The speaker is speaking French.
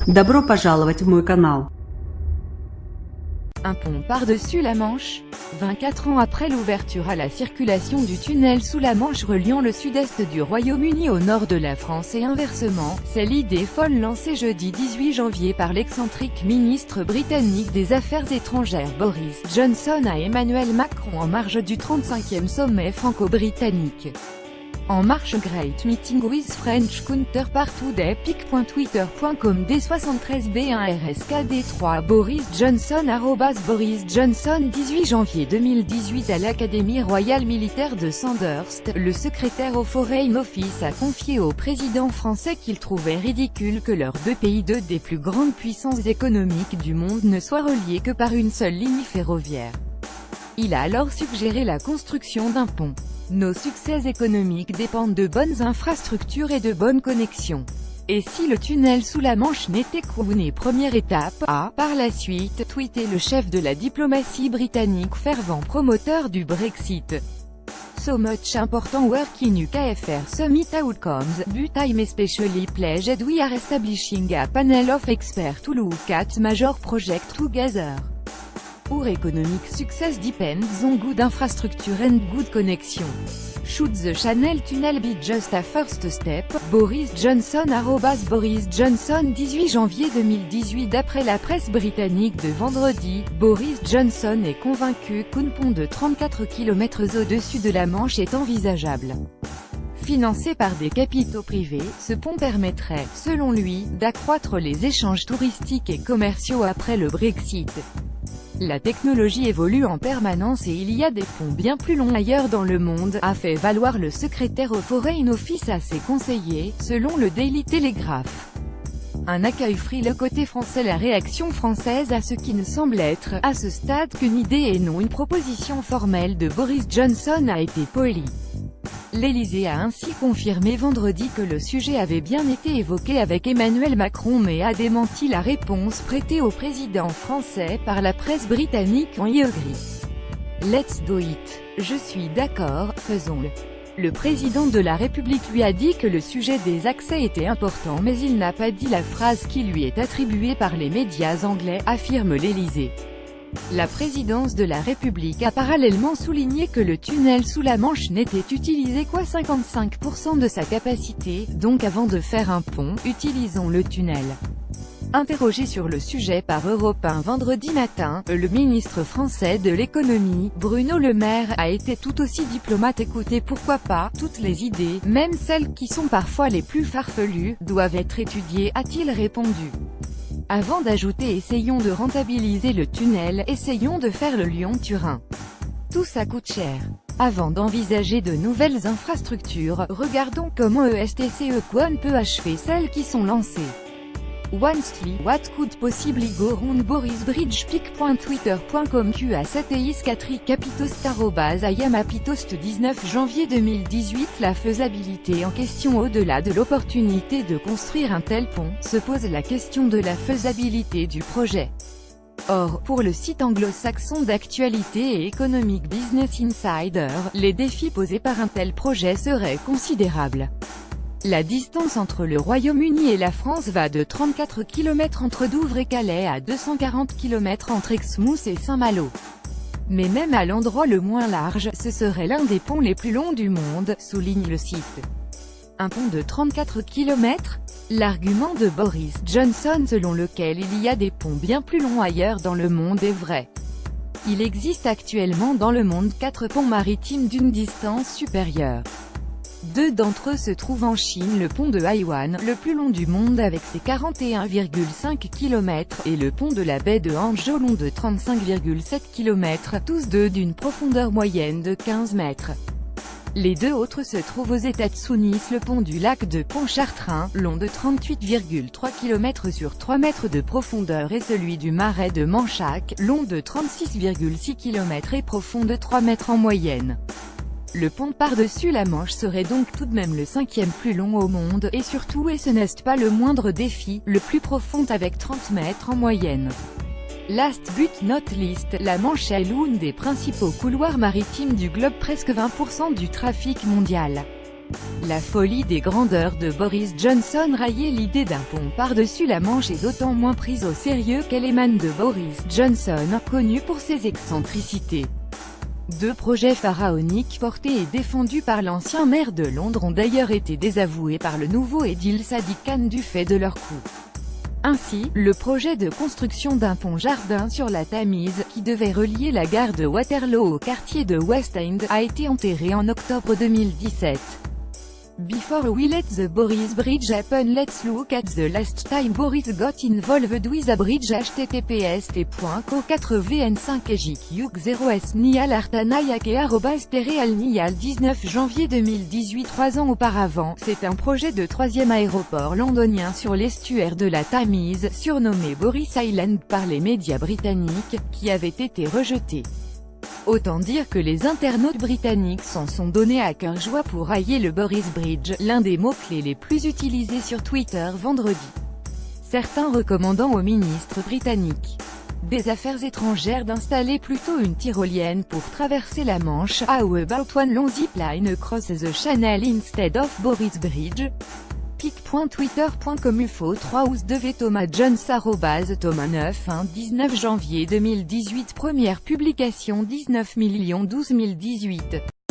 Добро пожаловать в мой канал. Un pont par-dessus la Manche. 24 ans après l'ouverture à la circulation du tunnel sous la Manche reliant le sud-est du Royaume-Uni au nord de la France et inversement, c'est l'idée folle lancée jeudi 18 janvier par l'excentrique ministre britannique des Affaires étrangères Boris Johnson à Emmanuel Macron en marge du 35e sommet franco-britannique. En marche Great Meeting with French Counterpart today pic.twitter.com D73B1RSKD3 Boris Johnson @Boris Johnson 18 janvier 2018 à l'Académie royale militaire de Sandhurst, le secrétaire au Foreign Office a confié au président français qu'il trouvait ridicule que leurs deux pays, deux des plus grandes puissances économiques du monde, ne soient reliés que par une seule ligne ferroviaire. Il a alors suggéré la construction d'un pont. Nos succès économiques dépendent de bonnes infrastructures et de bonnes connexions. Et si le tunnel sous la Manche n'était qu'une première étape, a, par la suite, tweeté le chef de la diplomatie britannique fervent promoteur du Brexit. So much important work in UKFR summit outcomes, but I'm especially pleased we are establishing a panel of experts to look at major projects together. Our economic success depends on good infrastructure and good connection. Should the Channel Tunnel be just a first step? Boris Johnson @Boris Johnson 18 janvier 2018 D'après la presse britannique de vendredi, Boris Johnson est convaincu qu'un pont de 34 km au-dessus de la Manche est envisageable. Financé par des capitaux privés, ce pont permettrait, selon lui, d'accroître les échanges touristiques et commerciaux après le Brexit. La technologie évolue en permanence et il y a des ponts bien plus longs ailleurs dans le monde, a fait valoir le secrétaire au Foreign Office à ses conseillers, selon le Daily Telegraph. Un accueil frileux côté français. La réaction française à ce qui ne semble être, à ce stade, qu'une idée et non une proposition formelle de Boris Johnson a été polie. L'Élysée a ainsi confirmé vendredi que le sujet avait bien été évoqué avec Emmanuel Macron mais a démenti la réponse prêtée au président français par la presse britannique en agree. Let's do it. Je suis d'accord, faisons-le. Le président de la République lui a dit que le sujet des accès était important mais il n'a pas dit la phrase qui lui est attribuée par les médias anglais, affirme l'Élysée. La présidence de la République a parallèlement souligné que le tunnel sous la Manche n'était utilisé qu'à 55% de sa capacité, donc avant de faire un pont, utilisons le tunnel. Interrogé sur le sujet par Europe 1 vendredi matin, le ministre français de l'économie, Bruno Le Maire, a été tout aussi diplomate. Écoutez, pourquoi pas, toutes les idées, même celles qui sont parfois les plus farfelues, doivent être étudiées, a-t-il répondu. Avant d'ajouter essayons de rentabiliser le tunnel, essayons de faire le Lyon-Turin. Tout ça coûte cher. Avant d'envisager de nouvelles infrastructures, regardons comment ESTCE peut achever celles qui sont lancées. Once what could possibly go wrong? Boris Bridge pic.twitter.com QA7EIS 4 capitost @IamApitost 19 janvier 2018 La faisabilité en question. Au-delà de l'opportunité de construire un tel pont, se pose la question de la faisabilité du projet. Or, pour le site anglo-saxon d'actualité et économique Business Insider, les défis posés par un tel projet seraient considérables. La distance entre le Royaume-Uni et la France va de 34 km entre Douvres et Calais à 240 km entre Exmouth et Saint-Malo. Mais même à l'endroit le moins large, ce serait l'un des ponts les plus longs du monde, souligne le site. Un pont de 34 km? L'argument de Boris Johnson selon lequel il y a des ponts bien plus longs ailleurs dans le monde est vrai. Il existe actuellement dans le monde 4 ponts maritimes d'une distance supérieure. 2 d'entre eux se trouvent en Chine, le pont de Haïwan, le plus long du monde avec ses 41,5 km, et le pont de la baie de Hangzhou long de 35,7 km, tous deux d'une profondeur moyenne de 15 mètres. Les 2 autres se trouvent aux États-Unis, le pont du lac de Pontchartrain, long de 38,3 km sur 3 mètres de profondeur et celui du marais de Manchac, long de 36,6 km et profond de 3 mètres en moyenne. Le pont par-dessus la Manche serait donc tout de même le 5e plus long au monde, et surtout, et ce n'est pas le moindre défi, le plus profond avec 30 mètres en moyenne. Last but not least, la Manche est l'une des principaux couloirs maritimes du globe, presque 20% du trafic mondial. La folie des grandeurs de Boris Johnson. Railler l'idée d'un pont par-dessus la Manche est d'autant moins prise au sérieux qu'elle émane de Boris Johnson, connu pour ses excentricités. Deux projets pharaoniques portés et défendus par l'ancien maire de Londres ont d'ailleurs été désavoués par le nouveau édile Sadiq Khan du fait de leur coût. Ainsi, le projet de construction d'un pont-jardin sur la Tamise, qui devait relier la gare de Waterloo au quartier de West End, a été enterré en octobre 2017. Before we let the Boris Bridge happen, let's look at the last time Boris got involved with a bridge. https://4vn5ejq0s nial artanayak@tere 19 janvier 2018. 3 ans auparavant, c'est un projet de troisième aéroport londonien sur l'estuaire de la Tamise, surnommé Boris Island par les médias britanniques, qui avait été rejeté. Autant dire que les internautes britanniques s'en sont donnés à cœur joie pour railler le Boris Bridge, l'un des mots-clés les plus utilisés sur Twitter vendredi. Certains recommandant au ministre britannique des Affaires étrangères d'installer plutôt une tyrolienne pour traverser la Manche. How about one long zipline across the channel instead of Boris Bridge? pic.twitter.com UFO 3 Ous de Thomas Jones @Thomas9 19 janvier 2018. Première publication 19 012 018.